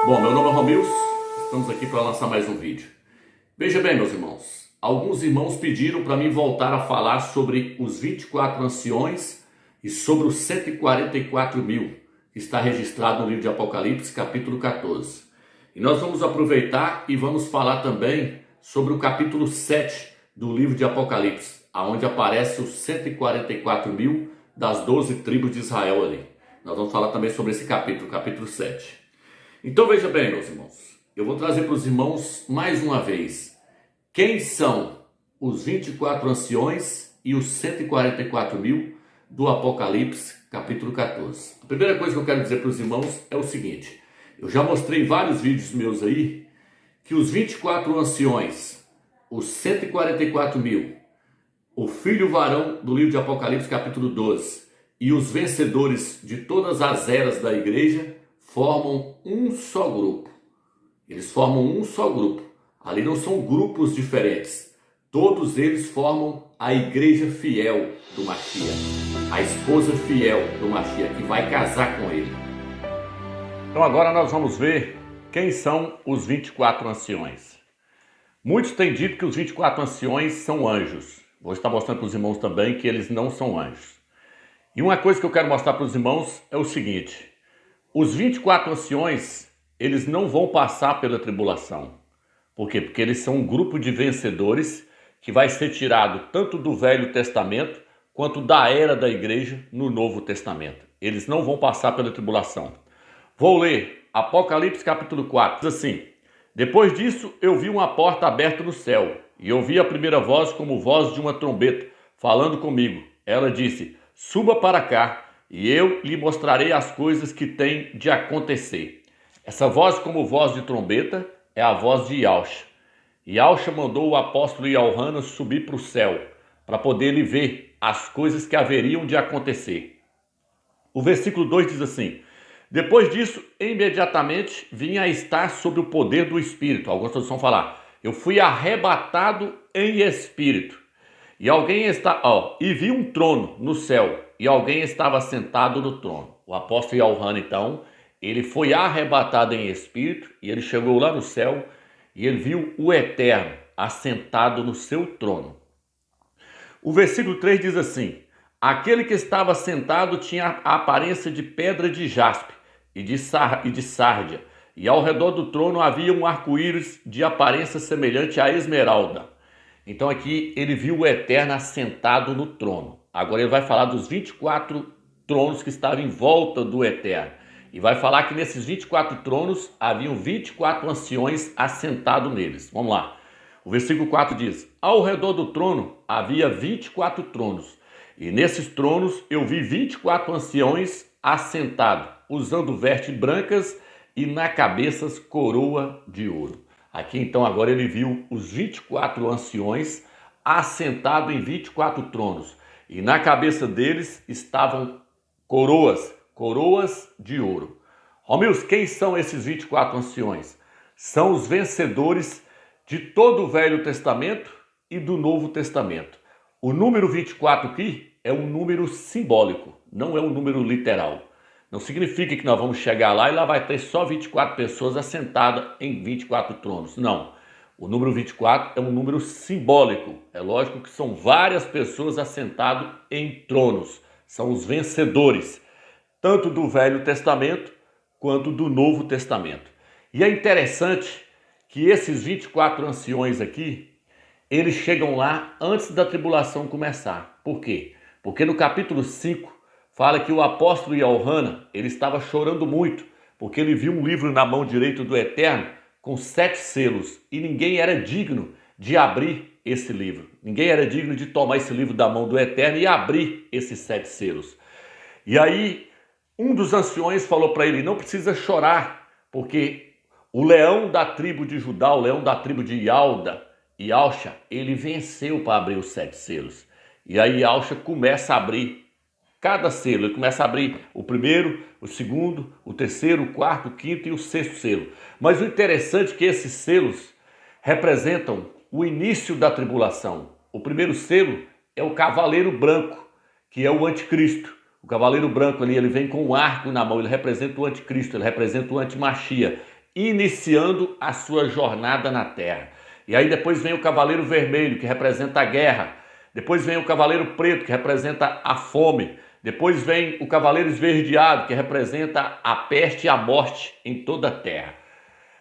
Bom, meu nome é Romilson, estamos aqui para lançar mais um vídeo. Veja bem, meus irmãos, alguns irmãos pediram para mim voltar a falar sobre os 24 anciões e sobre os 144 mil, que está registrado no livro de Apocalipse, capítulo 14. E nós vamos aproveitar e vamos falar também sobre o capítulo 7 do livro de Apocalipse, onde aparece os 144 mil das 12 tribos de Israel ali. Nós vamos falar também sobre esse capítulo, capítulo 7. Então veja bem, meus irmãos, eu vou trazer para os irmãos mais uma vez quem são os 24 anciões e os 144 mil do Apocalipse, capítulo 14. A primeira coisa que eu quero dizer para os irmãos é o seguinte: eu já mostrei em vários vídeos meus aí que os 24 anciões, os 144 mil, o filho varão do livro de Apocalipse, capítulo 12, e os vencedores de todas as eras da igreja formam um só grupo. Eles formam um só grupo. Ali não são grupos diferentes. Todos eles formam a igreja fiel do Mashiach, a esposa fiel do Mashiach, que vai casar com ele. Então agora nós vamos ver quem são os 24 anciões. Muitos têm dito que os 24 anciões são anjos. Vou estar mostrando para os irmãos também que eles não são anjos. E uma coisa que eu quero mostrar para os irmãos é o seguinte: os 24 anciões, eles não vão passar pela tribulação. Por quê? Porque eles são um grupo de vencedores que vai ser tirado tanto do Velho Testamento quanto da era da igreja no Novo Testamento. Eles não vão passar pela tribulação. Vou ler Apocalipse capítulo 4, diz assim: depois disso eu vi uma porta aberta no céu e ouvi a primeira voz como voz de uma trombeta falando comigo. Ela disse: suba para cá e eu lhe mostrarei as coisas que têm de acontecer. Essa voz como voz de trombeta é a voz de Yahusha. Yahusha mandou o apóstolo Yohanan subir para o céu, para poder ele ver as coisas que haveriam de acontecer. O versículo 2 diz assim: depois disso, imediatamente vim a estar sob o poder do Espírito. Algumas traduções falar: eu fui arrebatado em espírito. E vi um trono no céu, e alguém estava sentado no trono. O apóstolo Yohanan, então, ele foi arrebatado em espírito, e ele chegou lá no céu, e ele viu o Eterno assentado no seu trono. O versículo 3 diz assim: aquele que estava sentado tinha a aparência de pedra de jaspe e de sárdia, e ao redor do trono havia um arco-íris de aparência semelhante à esmeralda. Então aqui ele viu o Eterno assentado no trono. Agora ele vai falar dos 24 tronos que estavam em volta do Eterno. E vai falar que nesses 24 tronos haviam 24 anciões assentados neles. Vamos lá. O versículo 4 diz: ao redor do trono havia 24 tronos. E nesses tronos eu vi 24 anciões assentados, usando vestes brancas e na cabeça coroa de ouro. Aqui então agora ele viu os 24 anciões assentados em 24 tronos. E na cabeça deles estavam coroas de ouro. Romilson, quem são esses 24 anciões? São os vencedores de todo o Velho Testamento e do Novo Testamento. O número 24 aqui é um número simbólico, não é um número literal. Não significa que nós vamos chegar lá e lá vai ter só 24 pessoas assentadas em 24 tronos. Não. O número 24 é um número simbólico. É lógico que são várias pessoas assentadas em tronos. São os vencedores, tanto do Velho Testamento quanto do Novo Testamento. E é interessante que esses 24 anciões aqui, eles chegam lá antes da tribulação começar. Por quê? Porque no capítulo 5, fala que o apóstolo Yohanan, ele estava chorando muito, porque ele viu um livro na mão direita do Eterno com 7 selos, e ninguém era digno de abrir esse livro. Ninguém era digno de tomar esse livro da mão do Eterno e abrir esses 7 selos. E aí, um dos anciões falou para ele: não precisa chorar, porque o leão da tribo de Judá, o leão da tribo de Yahusha, ele venceu para abrir os 7 selos. E aí Yahusha começa a abrir cada selo. Ele começa a abrir o primeiro, o segundo, o terceiro, o quarto, o quinto e o sexto selo. Mas o interessante é que esses selos representam o início da tribulação. O primeiro selo é o cavaleiro branco, que é o anticristo. O cavaleiro branco ali, ele vem com um arco na mão, ele representa o anticristo, ele representa o antimashiach. iniciando a sua jornada na terra. E aí depois vem o cavaleiro vermelho, que representa a guerra. Depois vem o cavaleiro preto, que representa a fome. Depois vem o cavaleiro esverdeado, que representa a peste e a morte em toda a terra.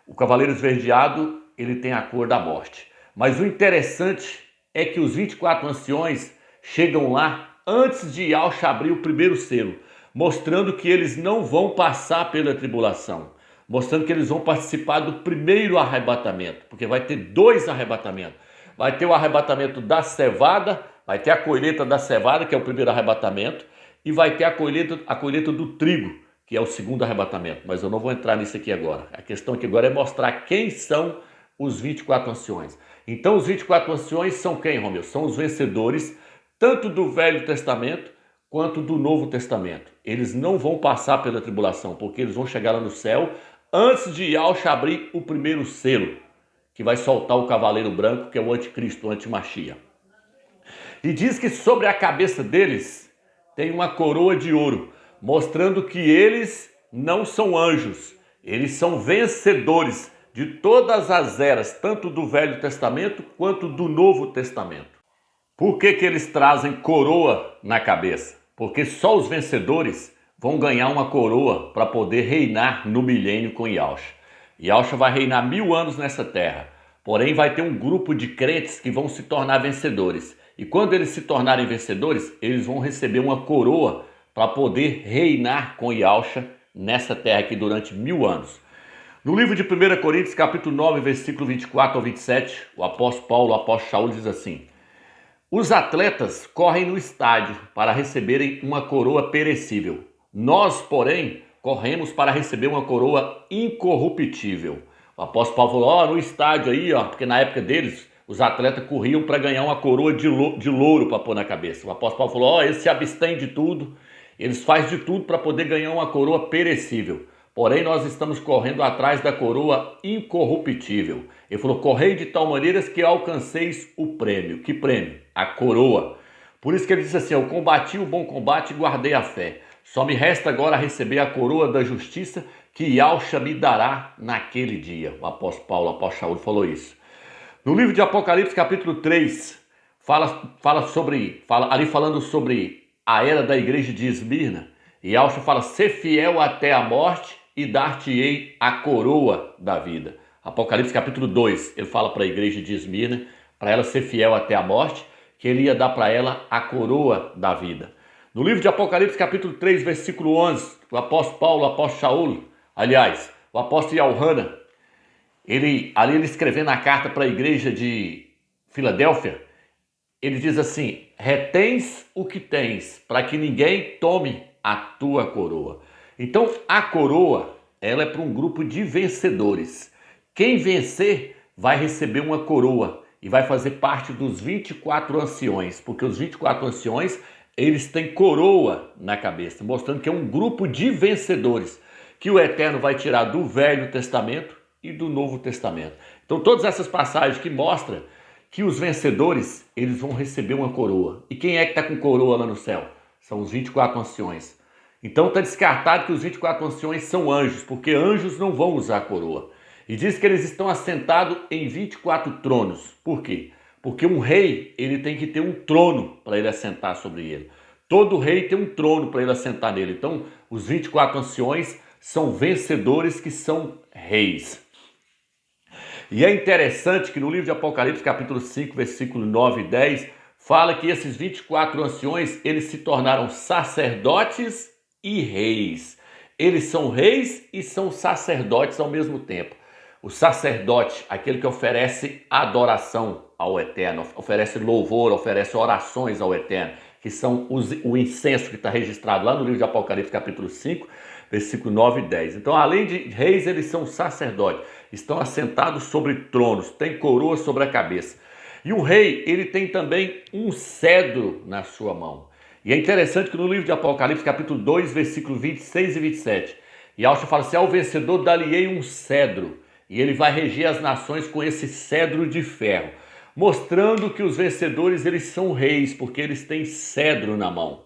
O cavaleiro esverdeado, ele tem a cor da morte. Mas o interessante é que os 24 anciões chegam lá antes de Yahshua abrir o primeiro selo, mostrando que eles não vão passar pela tribulação, mostrando que eles vão participar do primeiro arrebatamento, porque vai ter 2 arrebatamentos. Vai ter o arrebatamento da cevada, vai ter a colheita da cevada, que é o primeiro arrebatamento, e vai ter a colheita do trigo, que é o segundo arrebatamento. Mas eu não vou entrar nisso aqui agora. A questão aqui agora é mostrar quem são os 24 anciões. Então os 24 anciões são quem, Romeu? São os vencedores, tanto do Velho Testamento quanto do Novo Testamento. Eles não vão passar pela tribulação, porque eles vão chegar lá no céu antes de Yahshua abrir o primeiro selo, que vai soltar o cavaleiro branco, que é o anticristo, o antimachia. E diz que sobre a cabeça deles tem uma coroa de ouro, mostrando que eles não são anjos, eles são vencedores de todas as eras, tanto do Velho Testamento quanto do Novo Testamento. Por que eles trazem coroa na cabeça? Porque só os vencedores vão ganhar uma coroa para poder reinar no milênio com Yahshua. Yahshua vai reinar 1000 anos nessa terra, porém vai ter um grupo de crentes que vão se tornar vencedores. E quando eles se tornarem vencedores, eles vão receber uma coroa para poder reinar com Yahshua nessa terra aqui durante 1000 anos. No livro de 1 Coríntios, capítulo 9, versículo 24 ao 27, o apóstolo Paulo, o apóstolo Shaul diz assim: os atletas correm no estádio para receberem uma coroa perecível. Nós, porém, corremos para receber uma coroa incorruptível. O apóstolo Paulo falou, no estádio aí, porque na época deles, os atletas corriam para ganhar uma coroa de louro para pôr na cabeça. O apóstolo Paulo falou, eles se abstêm de tudo, eles fazem de tudo para poder ganhar uma coroa perecível. Porém, nós estamos correndo atrás da coroa incorruptível. Ele falou, correi de tal maneira que alcanceis o prêmio. Que prêmio? A coroa. Por isso que ele disse assim, eu combati o bom combate e guardei a fé. Só me resta agora receber a coroa da justiça que Yahshua me dará naquele dia. O apóstolo Paulo, o apóstolo Shaul falou isso. No livro de Apocalipse, capítulo 3, falando sobre a era da igreja de Esmirna. E Yahshua fala, ser fiel até a morte e dar-te-ei a coroa da vida. Apocalipse capítulo 2, ele fala para a igreja de Esmirna, para ela ser fiel até a morte, que ele ia dar para ela a coroa da vida. No livro de Apocalipse capítulo 3, versículo 11, o apóstolo Paulo, o apóstolo Shaul, aliás, o apóstolo Yauhana, ele escrevendo a carta para a igreja de Filadélfia, ele diz assim, retens o que tens, para que ninguém tome a tua coroa. Então, a coroa, ela é para um grupo de vencedores. Quem vencer vai receber uma coroa e vai fazer parte dos 24 anciões, porque os 24 anciões, eles têm coroa na cabeça, mostrando que é um grupo de vencedores, que o Eterno vai tirar do Velho Testamento e do Novo Testamento. Então, todas essas passagens que mostram que os vencedores, eles vão receber uma coroa. E quem é que está com coroa lá no céu? São os 24 anciões. Então está descartado que os 24 anciões são anjos, porque anjos não vão usar a coroa. E diz que eles estão assentados em 24 tronos. Por quê? Porque um rei, ele tem que ter um trono para ele assentar sobre ele. Todo rei tem um trono para ele assentar nele. Então, os 24 anciões são vencedores que são reis. E é interessante que no livro de Apocalipse, capítulo 5, versículo 9 e 10, fala que esses 24 anciões, eles se tornaram sacerdotes e reis. Eles são reis e são sacerdotes ao mesmo tempo. O sacerdote, aquele que oferece adoração ao Eterno, oferece louvor, oferece orações ao Eterno, que são o incenso que está registrado lá no livro de Apocalipse, capítulo 5, versículo 9 e 10. Então, além de reis, eles são sacerdotes, estão assentados sobre tronos, têm coroa sobre a cabeça. E o rei, ele tem também um cedro na sua mão. E é interessante que no livro de Apocalipse, capítulo 2, versículo 26 e 27, Yahshua fala assim, ao vencedor dar-lhe-ei um cedro, e ele vai reger as nações com esse cedro de ferro, mostrando que os vencedores, eles são reis, porque eles têm cedro na mão.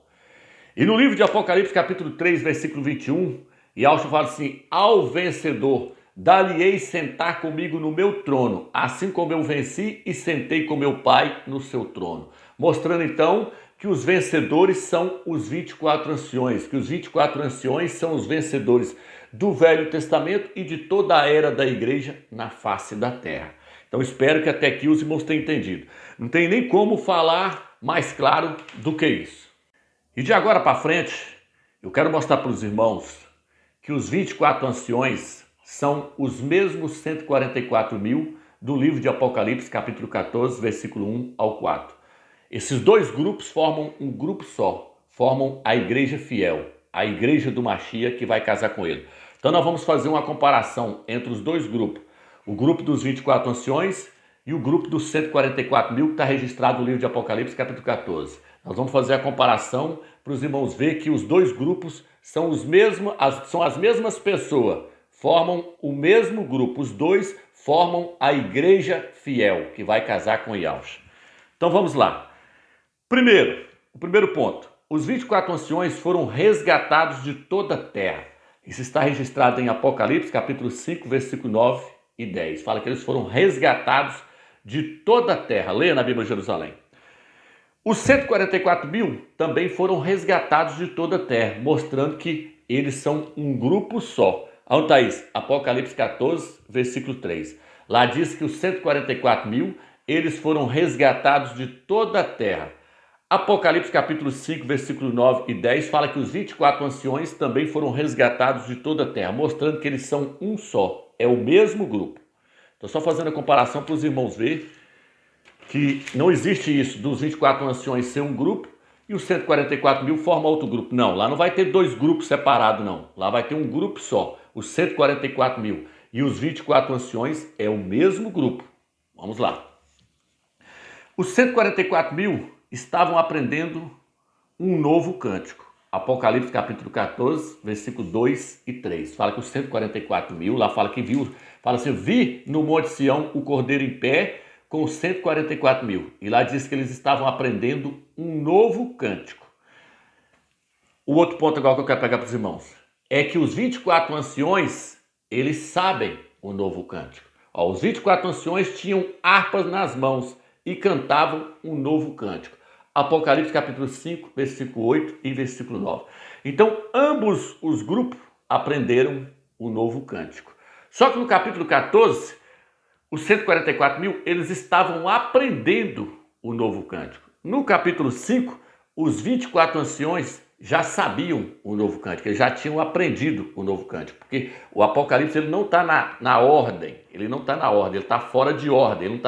E no livro de Apocalipse, capítulo 3, versículo 21, Yahshua fala assim, ao vencedor Dar-lhe-ei sentar comigo no meu trono, assim como eu venci e sentei com meu Pai no seu trono. Mostrando então que os vencedores são os 24 anciões, que os 24 anciões são os vencedores do Velho Testamento e de toda a era da igreja na face da terra. Então espero que até aqui os irmãos tenham entendido. Não tem nem como falar mais claro do que isso. E de agora para frente, eu quero mostrar para os irmãos que os 24 anciões são os mesmos 144 mil do livro de Apocalipse, capítulo 14, versículo 1 ao 4. Esses dois grupos formam um grupo só, formam a igreja fiel, a igreja do Mashiach que vai casar com ele. Então nós vamos fazer uma comparação entre os dois grupos, o grupo dos 24 anciões e o grupo dos 144 mil que está registrado no livro de Apocalipse, capítulo 14. Nós vamos fazer a comparação para os irmãos ver que os dois grupos são as mesmas pessoas, formam o mesmo grupo. Os dois formam a igreja fiel, que vai casar com Yahushua. Então vamos lá. O primeiro ponto. Os 24 anciões foram resgatados de toda a terra. Isso está registrado em Apocalipse, capítulo 5, versículo 9 e 10. Fala que eles foram resgatados de toda a terra. Leia na Bíblia de Jerusalém. Os 144 mil também foram resgatados de toda a terra, mostrando que eles são um grupo só. Onde está isso? Apocalipse 14, versículo 3. Lá diz que os 144 mil, eles foram resgatados de toda a terra. Apocalipse capítulo 5, versículo 9 e 10 fala que os 24 anciões também foram resgatados de toda a terra, mostrando que eles são um só, é o mesmo grupo. Estou só fazendo a comparação para os irmãos verem que não existe isso dos 24 anciões ser um grupo e os 144 mil formam outro grupo. Não, lá não vai ter dois grupos separados, não. Lá vai ter um grupo só, os 144 mil. E os 24 anciões é o mesmo grupo. Vamos lá. Os 144 mil estavam aprendendo um novo cântico. Apocalipse capítulo 14, versículo 2 e 3. Fala que os 144 mil, lá fala que fala assim, vi no Monte Sião o Cordeiro em pé com os 144 mil. E lá diz que eles estavam aprendendo um novo cântico. O outro ponto agora que eu quero pegar para os irmãos é que os 24 anciões, eles sabem o novo cântico. Os 24 anciões tinham harpas nas mãos e cantavam um novo cântico. Apocalipse capítulo 5, versículo 8 e versículo 9. Então, ambos os grupos aprenderam o novo cântico. Só que no capítulo 14, os 144 mil, eles estavam aprendendo o novo cântico. No capítulo 5, os 24 anciões já sabiam o novo cântico, eles já tinham aprendido o novo cântico, porque o Apocalipse ele não está na ordem, ele não está na ordem, ele está fora de ordem, ele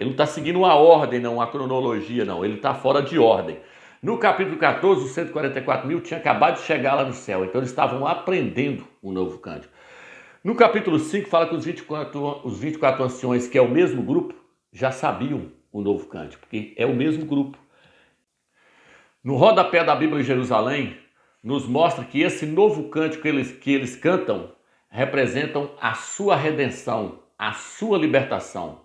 não está seguindo uma ordem, não, uma cronologia, não, ele está fora de ordem. No capítulo 14, os 144 mil tinham acabado de chegar lá no céu, então eles estavam aprendendo o novo cântico. No capítulo 5 fala que os 24 anciões, que é o mesmo grupo, já sabiam o novo cântico, porque é o mesmo grupo. No rodapé da Bíblia de Jerusalém, nos mostra que esse novo cântico que eles cantam representam a sua redenção, a sua libertação.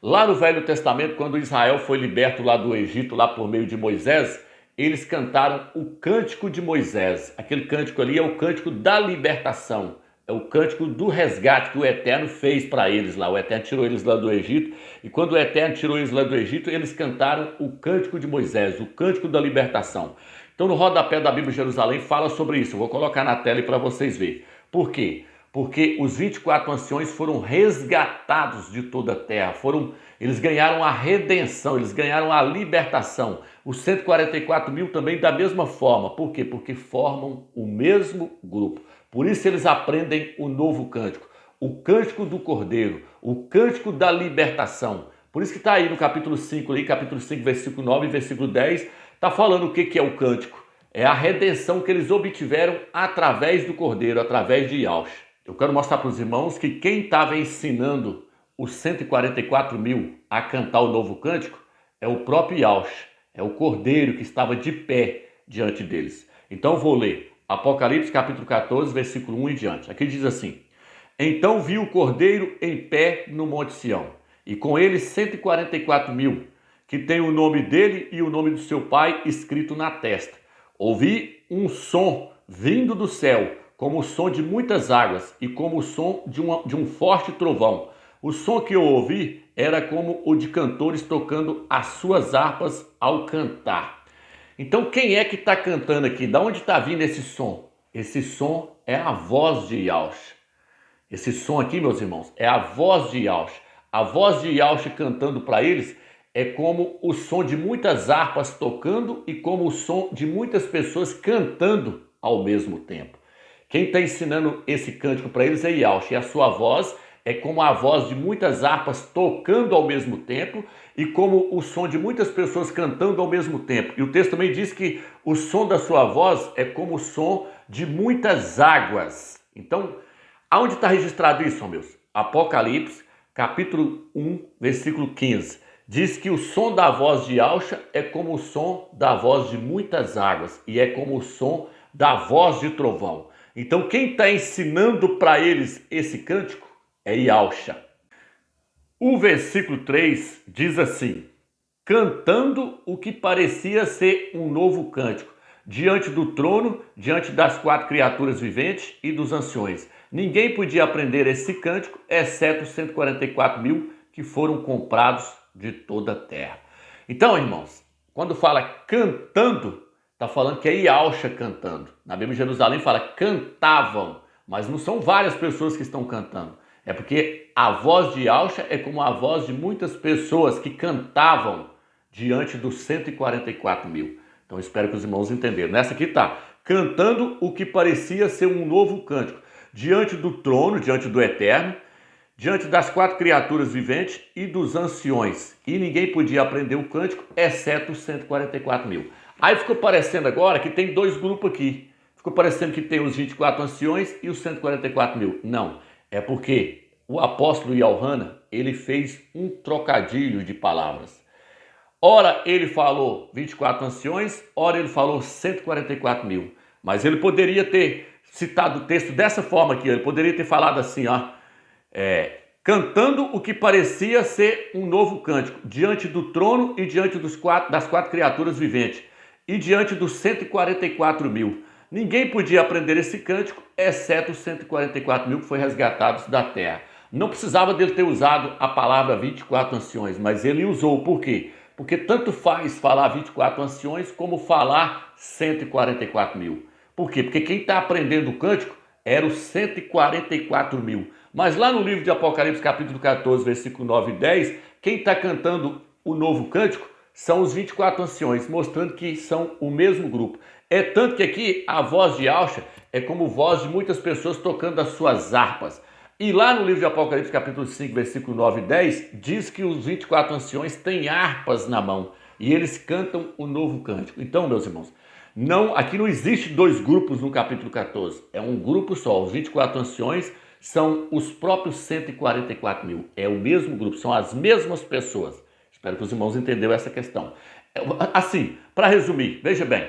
Lá no Velho Testamento, quando Israel foi liberto lá do Egito, lá por meio de Moisés, eles cantaram o cântico de Moisés. Aquele cântico ali é o cântico da libertação. É o cântico do resgate que o Eterno fez para eles lá. O Eterno tirou eles lá do Egito. E quando o Eterno tirou eles lá do Egito, eles cantaram o cântico de Moisés, o cântico da libertação. Então no rodapé da Bíblia de Jerusalém fala sobre isso. Eu vou colocar na tela para vocês verem. Por quê? Porque os 24 anciões foram resgatados de toda a terra. Eles ganharam a redenção, eles ganharam a libertação. Os 144 mil também da mesma forma. Por quê? Porque formam o mesmo grupo. Por isso eles aprendem o novo cântico, o cântico do Cordeiro, o cântico da libertação. Por isso que está aí no capítulo 5, capítulo 5, versículo 9 e versículo 10, está falando o que é o cântico. É a redenção que eles obtiveram através do Cordeiro, através de Yahushua. Eu quero mostrar para os irmãos que quem estava ensinando os 144 mil a cantar o novo cântico é o próprio Yahushua, é o Cordeiro que estava de pé diante deles. Então vou ler Apocalipse capítulo 14, versículo 1 em diante. Aqui diz assim: então vi o Cordeiro em pé no Monte Sião, e com ele 144 mil, que tem o nome dele e o nome do seu pai escrito na testa. Ouvi um som vindo do céu, como o som de muitas águas e como o som de um forte trovão. O som que eu ouvi era como o de cantores tocando as suas harpas ao cantar. Então quem é que está cantando aqui? Da onde está vindo esse som? Esse som é a voz de Yahshua. Esse som aqui, meus irmãos, é a voz de Yahshua. A voz de Yahshua cantando para eles é como o som de muitas harpas tocando e como o som de muitas pessoas cantando ao mesmo tempo. Quem está ensinando esse cântico para eles é Yahshua, e a sua voz é como a voz de muitas harpas tocando ao mesmo tempo e como o som de muitas pessoas cantando ao mesmo tempo. E o texto também diz que o som da sua voz é como o som de muitas águas. Então, aonde está registrado isso, meus? Apocalipse, capítulo 1, versículo 15. Diz que o som da voz de Yahshua é como o som da voz de muitas águas e é como o som da voz de trovão. Então quem está ensinando para eles esse cântico é Yahshua. O versículo 3 diz assim: cantando o que parecia ser um novo cântico, diante do trono, diante das quatro criaturas viventes e dos anciões. Ninguém podia aprender esse cântico, exceto os 144 mil que foram comprados de toda a terra. Então, irmãos, quando fala cantando, está falando que é Yahshua cantando. Na Bíblia de Jerusalém fala cantavam, mas não são várias pessoas que estão cantando. É porque a voz de Yahshua é como a voz de muitas pessoas que cantavam diante dos 144 mil. Então espero que os irmãos entenderam. Nessa aqui está, cantando o que parecia ser um novo cântico, diante do trono, diante do Eterno, diante das quatro criaturas viventes e dos anciões. E ninguém podia aprender o cântico, exceto os 144 mil. Aí ficou parecendo agora que tem dois grupos aqui. Ficou parecendo que tem os 24 anciões e os 144 mil. Não, é porque o apóstolo Yohanan, ele fez um trocadilho de palavras. Ora ele falou 24 anciões, ora ele falou 144 mil. Mas ele poderia ter citado o texto dessa forma aqui. Ele poderia ter falado assim, ó. Cantando o que parecia ser um novo cântico, diante do trono e diante das quatro criaturas viventes, e diante dos 144 mil. Ninguém podia aprender esse cântico, exceto os 144 mil que foram resgatados da terra. Não precisava dele ter usado a palavra 24 anciões, mas ele usou. Por quê? Porque tanto faz falar 24 anciões como falar 144 mil. Por quê? Porque quem está aprendendo o cântico era os 144 mil. Mas lá no livro de Apocalipse, capítulo 14, versículo 9 e 10, quem está cantando o novo cântico são os 24 anciões, mostrando que são o mesmo grupo. É tanto que aqui a voz de Yahshua é como voz de muitas pessoas tocando as suas harpas. E lá no livro de Apocalipse, capítulo 5, versículo 9 e 10, diz que os 24 anciões têm harpas na mão e eles cantam o novo cântico. Então, meus irmãos, aqui não existe dois grupos no capítulo 14, é um grupo só. Os 24 anciões são os próprios 144 mil, é o mesmo grupo, são as mesmas pessoas. Espero que os irmãos entenderam essa questão. Assim, para resumir, veja bem,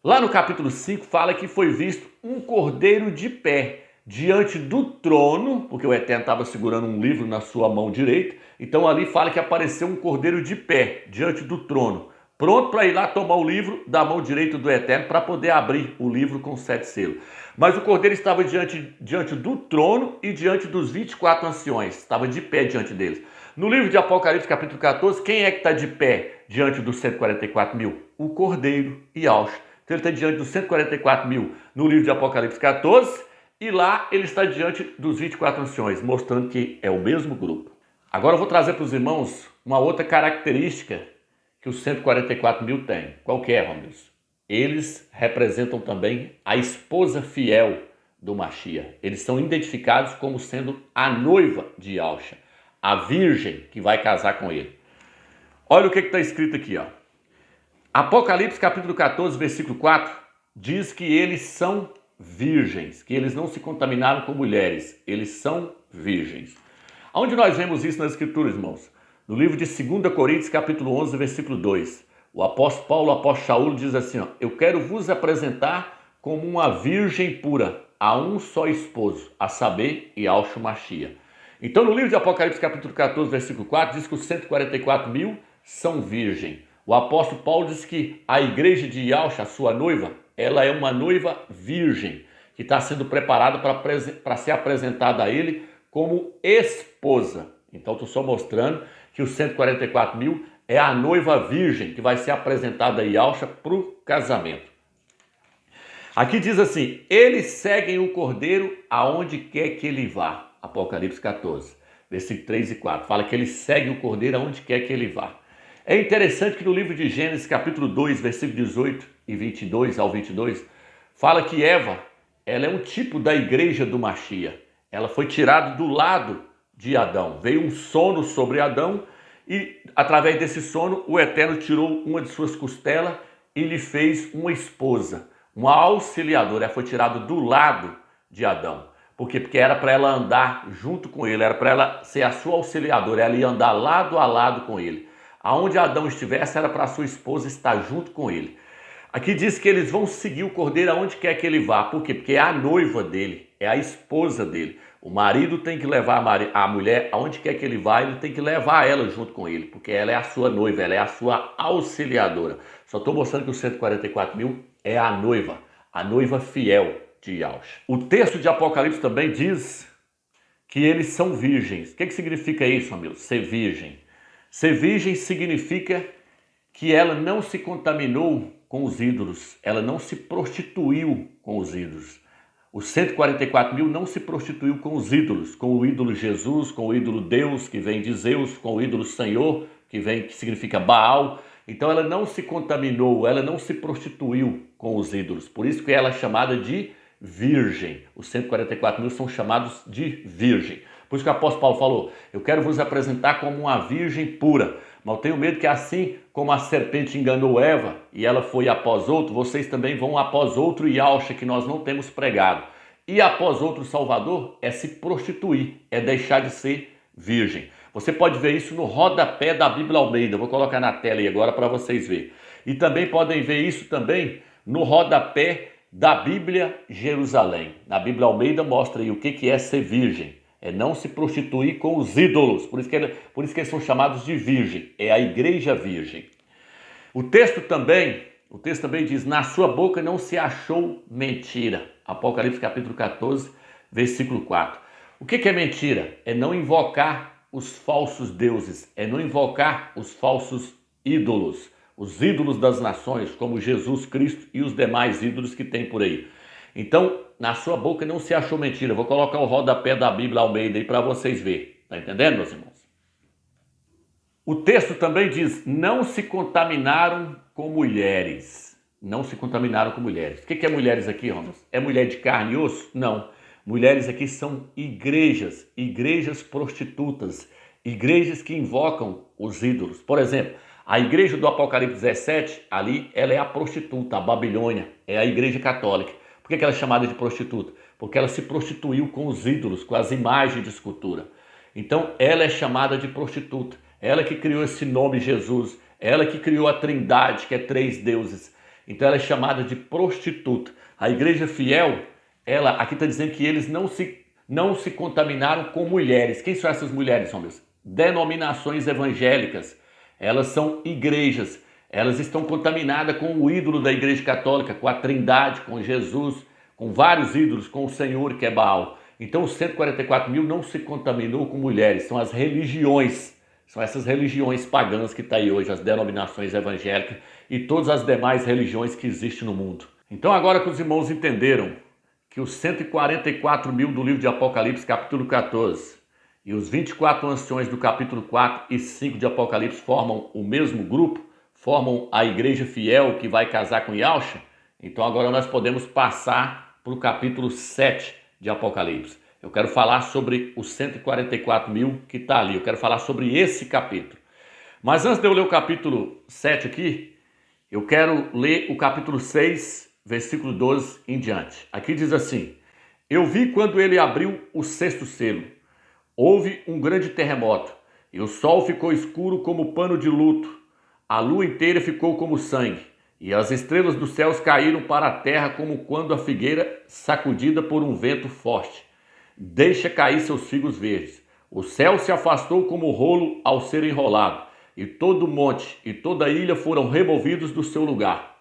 lá no capítulo 5 fala que foi visto um cordeiro de pé diante do trono, porque o Eterno estava segurando um livro na sua mão direita, então ali fala que apareceu um cordeiro de pé diante do trono, pronto para ir lá tomar o livro da mão direita do Eterno para poder abrir o livro com 7 selos. Mas o cordeiro estava diante do trono e diante dos 24 anciões, estava de pé diante deles. No livro de Apocalipse, capítulo 14, quem é que está de pé diante dos 144 mil? O cordeiro e Yahshua. Então ele está diante dos 144 mil no livro de Apocalipse 14 e lá ele está diante dos 24 anciões, mostrando que é o mesmo grupo. Agora eu vou trazer para os irmãos uma outra característica que os 144 mil têm. Qual que é, Romilson? Eles representam também a esposa fiel do Mashiach. Eles são identificados como sendo a noiva de Yahshua, a virgem que vai casar com ele. Olha o que está escrito aqui, ó. Apocalipse capítulo 14, versículo 4, diz que eles são virgens, que eles não se contaminaram com mulheres, eles são virgens. Onde nós vemos isso nas escrituras, irmãos? No livro de 2 Coríntios, capítulo 11, versículo 2, o apóstolo Paulo, o apóstolo Shaul diz assim, ó, eu quero vos apresentar como uma virgem pura, a um só esposo, a saber, Yahshua Mashiach. Então no livro de Apocalipse, capítulo 14, versículo 4, diz que os 144 mil são virgem. O apóstolo Paulo diz que a igreja de Yahshua, a sua noiva, ela é uma noiva virgem, que está sendo preparada para ser apresentada a ele como esposa. Então estou só mostrando que os 144 mil é a noiva virgem que vai ser apresentada a Yahshua para o casamento. Aqui diz assim, eles seguem o cordeiro aonde quer que ele vá. Apocalipse 14, versículo 3 e 4. Fala que ele segue o cordeiro aonde quer que ele vá. É interessante que no livro de Gênesis, capítulo 2, versículo 18 e 22 ao 22, fala que Eva, ela é um tipo da igreja do Mashiach. Ela foi tirada do lado de Adão. Veio um sono sobre Adão e, através desse sono, o Eterno tirou uma de suas costelas e lhe fez uma esposa, uma auxiliadora. Ela foi tirada do lado de Adão. Por quê? Porque era para ela andar junto com ele, era para ela ser a sua auxiliadora, ela ia andar lado a lado com ele. Aonde Adão estivesse, era para a sua esposa estar junto com ele. Aqui diz que eles vão seguir o cordeiro aonde quer que ele vá. Por quê? Porque é a noiva dele, é a esposa dele. O marido tem que levar a mulher aonde quer que ele vá, ele tem que levar ela junto com ele, porque ela é a sua noiva, ela é a sua auxiliadora. Só estou mostrando que os 144 mil é a noiva fiel de Yahshua. O texto de Apocalipse também diz que eles são virgens. O que significa isso, amigos? Ser virgem. Ser virgem significa que ela não se contaminou com os ídolos, ela não se prostituiu com os ídolos. Os 144 mil não se prostituiu com os ídolos, com o ídolo Jesus, com o ídolo Deus, que vem de Zeus, com o ídolo Senhor, que significa Baal. Então ela não se contaminou, ela não se prostituiu com os ídolos. Por isso que ela é chamada de virgem. Os 144 mil são chamados de virgem. Por isso que o apóstolo Paulo falou, eu quero vos apresentar como uma virgem pura. Mas eu tenho medo que assim como a serpente enganou Eva e ela foi após outro, vocês também vão após outro Yahshua que nós não temos pregado. E após outro Salvador é se prostituir, é deixar de ser virgem. Você pode ver isso no rodapé da Bíblia Almeida. Eu vou colocar na tela aí agora para vocês verem. E também podem ver isso também no rodapé da Bíblia Jerusalém. Na Bíblia Almeida mostra aí o que é ser virgem. É não se prostituir com os ídolos. Por isso que eles são chamados de virgem. É a igreja virgem. O texto também diz, na sua boca não se achou mentira. Apocalipse capítulo 14, versículo 4. O que é mentira? É não invocar os falsos deuses. É não invocar os falsos ídolos. Os ídolos das nações, como Jesus Cristo e os demais ídolos que tem por aí. Então, na sua boca não se achou mentira. Vou colocar o rodapé da Bíblia Almeida aí para vocês verem. Tá entendendo, meus irmãos? O texto também diz, não se contaminaram com mulheres. Não se contaminaram com mulheres. O que é mulheres aqui, Romas? É mulher de carne e osso? Não. Mulheres aqui são igrejas prostitutas, igrejas que invocam os ídolos. Por exemplo, a igreja do Apocalipse 17, ali, ela é a prostituta, a Babilônia, é a igreja católica. Por que ela é chamada de prostituta? Porque ela se prostituiu com os ídolos, com as imagens de escultura. Então, ela é chamada de prostituta. Ela que criou esse nome Jesus. Ela que criou a Trindade, que é 3 deuses. Então, ela é chamada de prostituta. A igreja fiel, ela aqui está dizendo que eles não se contaminaram com mulheres. Quem são essas mulheres, homens? Denominações evangélicas. Elas são igrejas. Elas estão contaminadas com o ídolo da igreja católica, com a Trindade, com Jesus, com vários ídolos, com o Senhor que é Baal. Então os 144 mil não se contaminou com mulheres, são as religiões, são essas religiões pagãs que está aí hoje, as denominações evangélicas e todas as demais religiões que existem no mundo. Então agora que os irmãos entenderam que os 144 mil do livro de Apocalipse, capítulo 14, e os 24 anciões do capítulo 4 e 5 de Apocalipse formam o mesmo grupo, formam a igreja fiel que vai casar com Yahshua, então agora nós podemos passar para o capítulo 7 de Apocalipse. Eu quero falar sobre os 144 mil que está ali, eu quero falar sobre esse capítulo. Mas antes de eu ler o capítulo 7 aqui, eu quero ler o capítulo 6, versículo 12 em diante. Aqui diz assim, eu vi quando ele abriu o 6º selo, houve um grande terremoto, e o sol ficou escuro como pano de luto, a lua inteira ficou como sangue, e as estrelas dos céus caíram para a terra como quando a figueira, sacudida por um vento forte, deixa cair seus figos verdes. O céu se afastou como rolo ao ser enrolado, e todo o monte e toda a ilha foram removidos do seu lugar.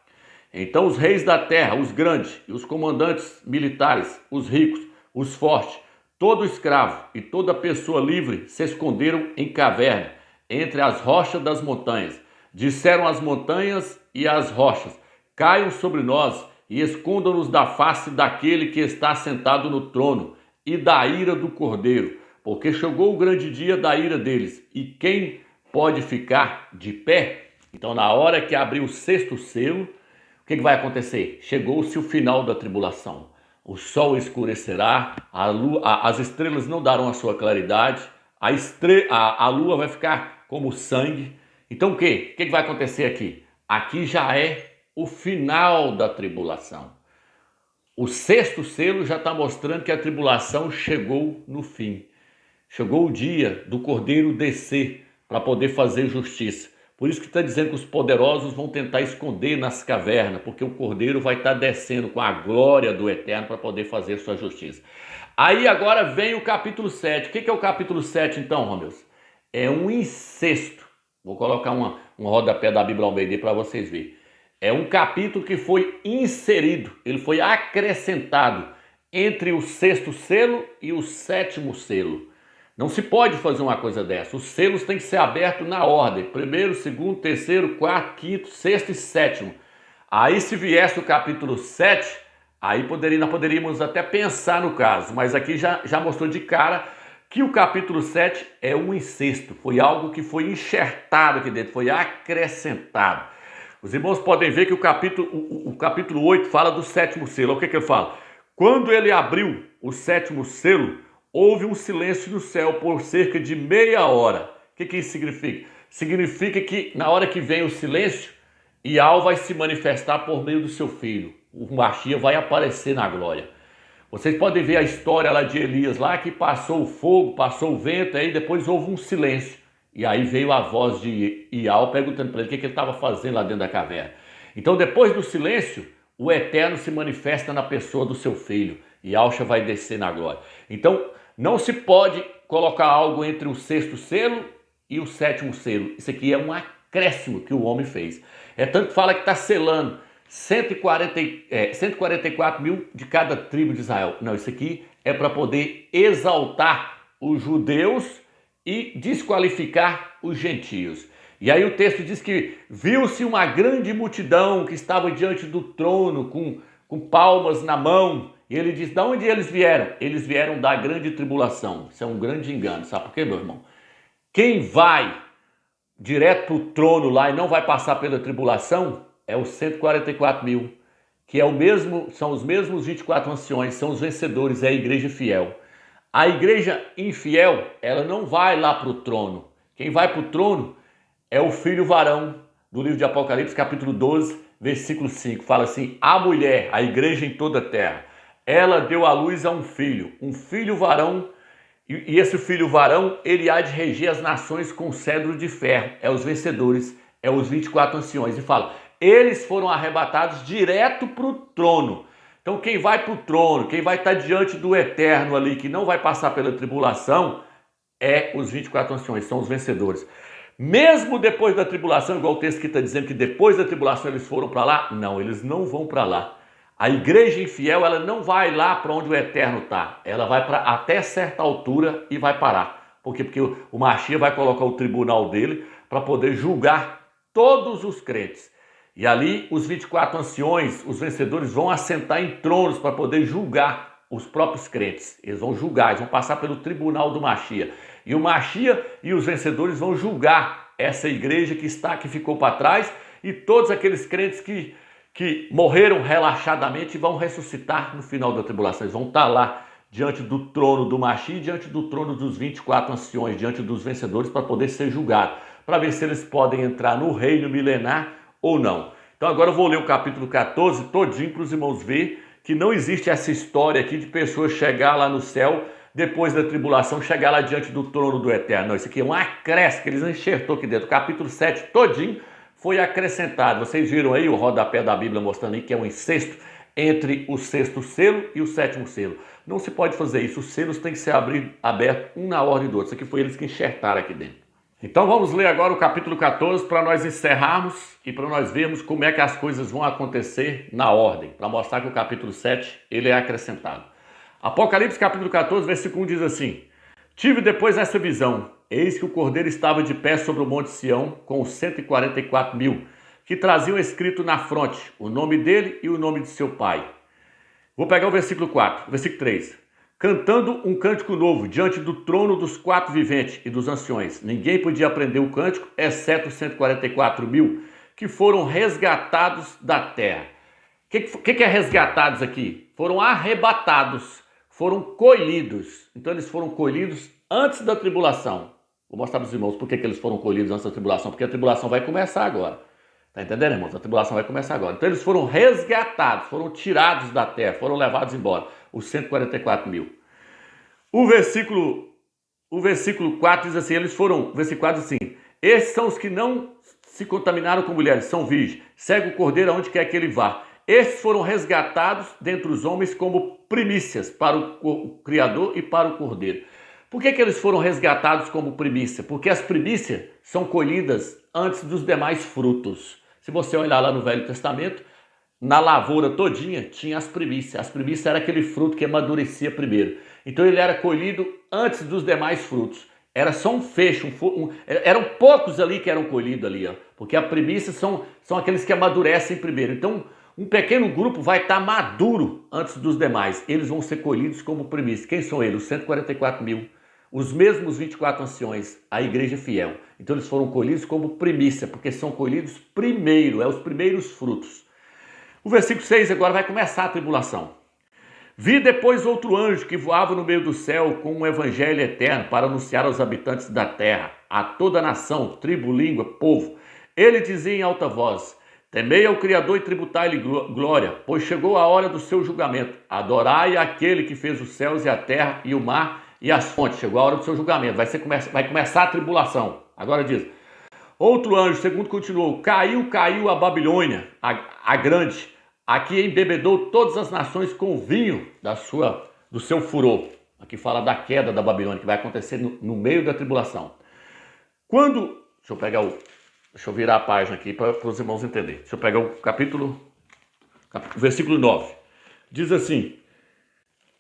Então os reis da terra, os grandes, e os comandantes militares, os ricos, os fortes, todo escravo e toda pessoa livre se esconderam em caverna, entre as rochas das montanhas. Disseram as montanhas e as rochas: caiam sobre nós e escondam-nos da face daquele que está sentado no trono e da ira do Cordeiro, porque chegou o grande dia da ira deles, e quem pode ficar de pé? Então, na hora que abrir o sexto selo, o que vai acontecer? Chegou-se o final da tribulação. O sol escurecerá, as estrelas não darão a sua claridade, a lua vai ficar como sangue. Então o que vai acontecer aqui? Aqui já é o final da tribulação. O sexto selo já está mostrando que a tribulação chegou no fim. Chegou o dia do Cordeiro descer para poder fazer justiça. Por isso que está dizendo que os poderosos vão tentar esconder nas cavernas, porque o Cordeiro vai estar descendo com a glória do Eterno para poder fazer sua justiça. Aí agora vem o capítulo 7. O que é o capítulo 7 então, Romeus? É um incesto. Vou colocar um rodapé da Bíblia Almeida para vocês verem. É um capítulo que foi inserido, ele foi acrescentado entre o sexto selo e o sétimo selo. Não se pode fazer uma coisa dessa. Os selos têm que ser abertos na ordem. Primeiro, segundo, terceiro, quarto, quinto, sexto e sétimo. Aí se viesse o capítulo 7, aí nós poderíamos até pensar no caso. Mas aqui já mostrou de cara que o capítulo 7 é um incesto. Foi algo que foi enxertado aqui dentro, foi acrescentado. Os irmãos podem ver que o capítulo 8 fala do sétimo selo. O que ele fala? Quando ele abriu o sétimo selo, houve um silêncio no céu por cerca de meia hora. O que isso significa? Significa que na hora que vem o silêncio, Ial vai se manifestar por meio do seu filho. O Mashiach vai aparecer na glória. Vocês podem ver a história lá de Elias, lá que passou o fogo, passou o vento, aí depois houve um silêncio. E aí veio a voz de Ial perguntando para ele o que ele estava fazendo lá dentro da caverna. Então depois do silêncio, o Eterno se manifesta na pessoa do seu filho. E Alcha vai descer na glória. Então não se pode colocar algo entre o sexto selo e o sétimo selo. Isso aqui é um acréscimo que o homem fez. É tanto que fala que está selando 144 mil de cada tribo de Israel. Não, isso aqui é para poder exaltar os judeus e desqualificar os gentios. E aí o texto diz que viu-se uma grande multidão que estava diante do trono com palmas na mão. E ele diz, de onde eles vieram? Eles vieram da grande tribulação. Isso é um grande engano, sabe por quê, meu irmão? Quem vai direto para o trono lá e não vai passar pela tribulação é os 144 mil, que são os mesmos 24 anciões, são os vencedores, é a igreja fiel. A igreja infiel, ela não vai lá para o trono. Quem vai para o trono é o filho varão, do livro de Apocalipse, capítulo 12, versículo 5. Fala assim, a mulher, a igreja em toda a terra, ela deu à luz a um filho varão, e esse filho varão, ele há de reger as nações com cedro de ferro. É os vencedores, é os 24 anciões. E fala, eles foram arrebatados direto para o trono. Então quem vai para o trono, quem vai estar diante do Eterno ali, que não vai passar pela tribulação, é os 24 anciões, são os vencedores. Mesmo depois da tribulação, igual o texto que está dizendo que depois da tribulação eles foram para lá, não, eles não vão para lá. A igreja infiel, ela não vai lá para onde o Eterno está. Ela vai para até certa altura e vai parar. Por quê? Porque o Mashiach vai colocar o tribunal dele para poder julgar todos os crentes. E ali os 24 anciões, os vencedores, vão assentar em tronos para poder julgar os próprios crentes. Eles vão julgar, eles vão passar pelo tribunal do Mashiach. E o Mashiach e os vencedores vão julgar essa igreja que ficou para trás e todos aqueles crentes que morreram relaxadamente vão ressuscitar no final da tribulação. Eles vão estar lá diante do trono do Mashiach, diante do trono dos 24 anciões, diante dos vencedores para poder ser julgado, para ver se eles podem entrar no reino milenar ou não. Então agora eu vou ler o capítulo 14 todinho para os irmãos verem que não existe essa história aqui de pessoas chegar lá no céu depois da tribulação, chegar lá diante do trono do Eterno. Não, isso aqui é um acréscimo que eles enxertou aqui dentro. O capítulo 7 todinho foi acrescentado. Vocês viram aí o rodapé da Bíblia mostrando aí que é um incesto entre o sexto selo e o sétimo selo. Não se pode fazer isso. Os selos têm que ser abertos um na ordem do outro. Isso aqui foi eles que enxertaram aqui dentro. Então vamos ler agora o capítulo 14 para nós encerrarmos e para nós vermos como é que as coisas vão acontecer na ordem, para mostrar que o capítulo 7 ele é acrescentado. Apocalipse capítulo 14, versículo 1 diz assim: Tive depois essa visão, eis que o Cordeiro estava de pé sobre o monte Sião com os 144 mil, que traziam escrito na fronte o nome dele e o nome de seu pai. Vou pegar o versículo 4, versículo 3. Cantando um cântico novo diante do trono dos 4 viventes e dos anciões. Ninguém podia aprender o cântico, exceto os 144 mil, que foram resgatados da terra. O que é resgatados aqui? Foram arrebatados, foram colhidos. Então eles foram colhidos antes da tribulação. Vou mostrar para os irmãos por que eles foram colhidos antes da tribulação, porque a tribulação vai começar agora. Tá entendendo, irmãos? A tribulação vai começar agora. Então eles foram resgatados, foram tirados da terra, foram levados embora, os 144 mil. O versículo 4 diz assim, o versículo 4 diz assim, esses são os que não se contaminaram com mulheres, são virgens, segue o cordeiro aonde quer que ele vá. Estes foram resgatados dentre os homens como primícias para o Criador e para o cordeiro. Por que eles foram resgatados como primícia? Porque as primícias são colhidas antes dos demais frutos. Se você olhar lá no Velho Testamento, na lavoura todinha tinha as primícias. As primícias era aquele fruto que amadurecia primeiro. Então ele era colhido antes dos demais frutos. Era só um fecho, eram poucos ali que eram colhidos ali, ó, porque a primícia são aqueles que amadurecem primeiro. Então um pequeno grupo vai estar maduro antes dos demais. Eles vão ser colhidos como primícia. Quem são eles? Os 144 mil. Os mesmos 24 anciões, a igreja fiel. Então eles foram colhidos como primícia, porque são colhidos primeiro, os primeiros frutos. O versículo 6 agora vai começar a tribulação. Vi depois outro anjo que voava no meio do céu com um evangelho eterno para anunciar aos habitantes da terra, a toda nação, tribo, língua, povo. Ele dizia em alta voz, temei ao Criador e tributai-lhe glória, pois chegou a hora do seu julgamento. Adorai aquele que fez os céus e a terra e o mar e as fontes. Chegou a hora do seu julgamento, vai começar a tribulação. Agora diz, outro anjo, segundo continuou, caiu a Babilônia, a grande, aqui embebedou todas as nações com o vinho do seu furor. Aqui fala da queda da Babilônia, que vai acontecer no meio da tribulação. Deixa eu virar a página aqui para os irmãos entenderem. Deixa eu pegar o versículo 9. Diz assim,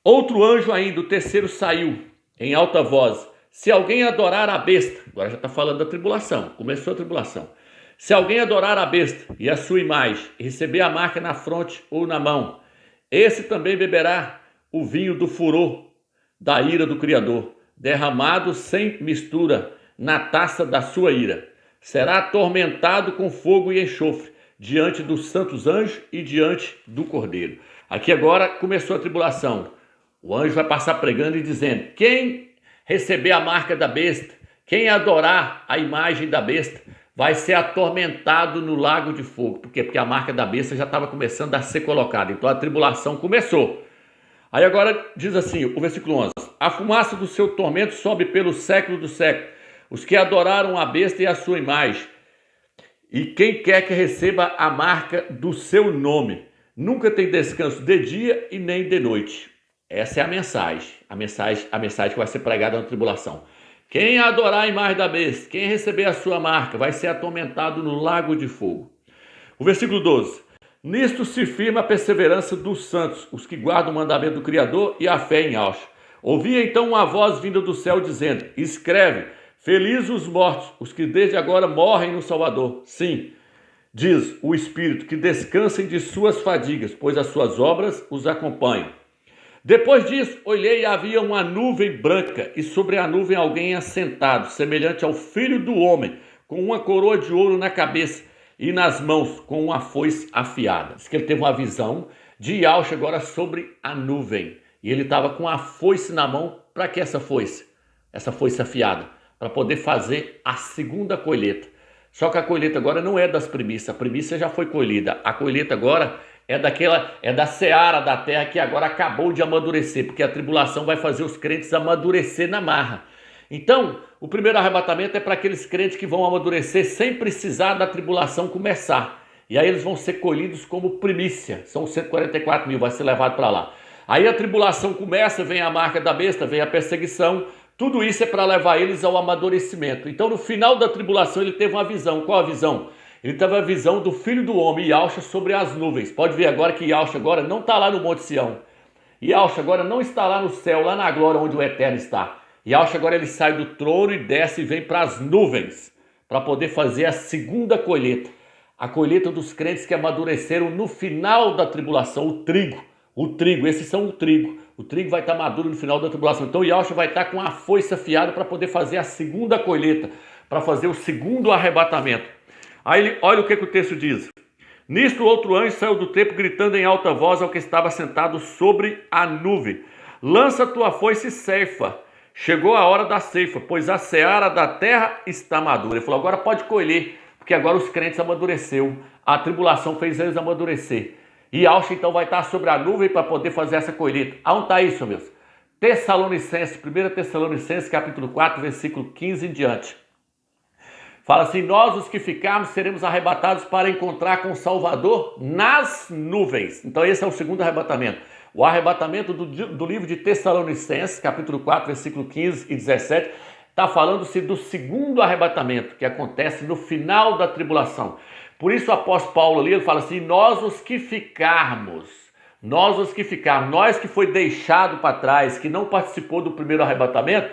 outro anjo ainda, o terceiro saiu, em alta voz, se alguém adorar a besta, agora já está falando da tribulação, começou a tribulação. Se alguém adorar a besta e a sua imagem, e receber a marca na fronte ou na mão, esse também beberá o vinho do furor da ira do Criador, derramado sem mistura na taça da sua ira. Será atormentado com fogo e enxofre, diante dos santos anjos e diante do Cordeiro. Aqui agora começou a tribulação. O anjo vai passar pregando e dizendo, quem receber a marca da besta, quem adorar a imagem da besta, vai ser atormentado no lago de fogo. Por quê? Porque a marca da besta já estava começando a ser colocada. Então a tribulação começou. Aí agora diz assim, o versículo 11. A fumaça do seu tormento sobe pelo século do século. Os que adoraram a besta e a sua imagem. E quem quer que receba a marca do seu nome. Nunca tem descanso de dia e nem de noite. Essa é a mensagem que vai ser pregada na tribulação. Quem adorar a imagem da besta, quem receber a sua marca, vai ser atormentado no lago de fogo. O versículo 12. Nisto se firma a perseverança dos santos, os que guardam o mandamento do Criador e a fé em Yahshua. Ouvi então uma voz vinda do céu dizendo, escreve, felizes os mortos, os que desde agora morrem no Salvador. Sim, diz o Espírito, que descansem de suas fadigas, pois as suas obras os acompanham. Depois disso, olhei e havia uma nuvem branca, e sobre a nuvem alguém assentado, semelhante ao Filho do Homem, com uma coroa de ouro na cabeça e nas mãos, com uma foice afiada. Diz que ele teve uma visão de Yahshua agora sobre a nuvem, e ele estava com a foice na mão. Para que essa foice? Essa foice afiada, para poder fazer a segunda colheita. Só que a colheita agora não é das primícias, a primícia já foi colhida, a colheita agora é da seara da terra que agora acabou de amadurecer, porque a tribulação vai fazer os crentes amadurecer na marra. Então, o primeiro arrebatamento é para aqueles crentes que vão amadurecer sem precisar da tribulação começar. E aí eles vão ser colhidos como primícia, são 144 mil, vai ser levado para lá. Aí a tribulação começa, vem a marca da besta, vem a perseguição, Tudo isso é para levar eles ao amadurecimento. Então, no final da tribulação, ele teve uma visão. Qual a visão? Ele teve a visão do Filho do Homem, Yahushua, sobre as nuvens. Pode ver agora que Yahushua agora não está lá no Monte Sião. Yahushua agora não está lá no céu, lá na glória onde o Eterno está. Yahushua agora ele sai do trono e desce e vem para as nuvens, para poder fazer a segunda colheita. A colheita dos crentes que amadureceram no final da tribulação, o trigo, esses são o trigo. O trigo vai estar maduro no final da tribulação. Então Yahushua vai estar com a foice afiada para poder fazer a segunda colheita, para fazer o segundo arrebatamento. Aí olha o que o texto diz. Nisto outro anjo saiu do templo gritando em alta voz ao que estava sentado sobre a nuvem. Lança tua foice e ceifa. Chegou a hora da ceifa, pois a seara da terra está madura. Ele falou, agora pode colher, porque agora os crentes amadureceu. A tribulação fez eles amadurecer. E Yahushua então vai estar sobre a nuvem para poder fazer essa colheita. Aonde está isso, meus? Tessalonicenses, 1 Tessalonicenses, capítulo 4, versículo 15 em diante. Fala assim, nós os que ficarmos seremos arrebatados para encontrar com o Salvador nas nuvens. Então esse é o segundo arrebatamento. O arrebatamento do livro de Tessalonicenses, capítulo 4, versículo 15 e 17, está falando-se do segundo arrebatamento, que acontece no final da tribulação. Por isso o apóstolo Paulo ali, ele fala assim, nós que foi deixado para trás, que não participou do primeiro arrebatamento,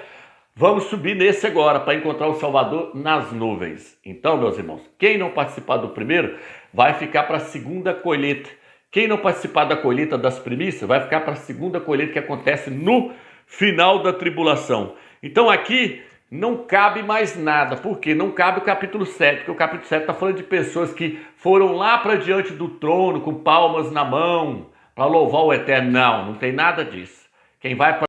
vamos subir nesse agora para encontrar o Salvador nas nuvens. Então, meus irmãos, quem não participar do primeiro vai ficar para a segunda colheita. Quem não participar da colheita das primícias vai ficar para a segunda colheita que acontece no final da tribulação. Então aqui não cabe mais nada. Por quê? Não cabe o capítulo 7, porque o capítulo 7 está falando de pessoas que foram lá para diante do trono com palmas na mão para louvar o Eterno. Não tem nada disso. Quem vai para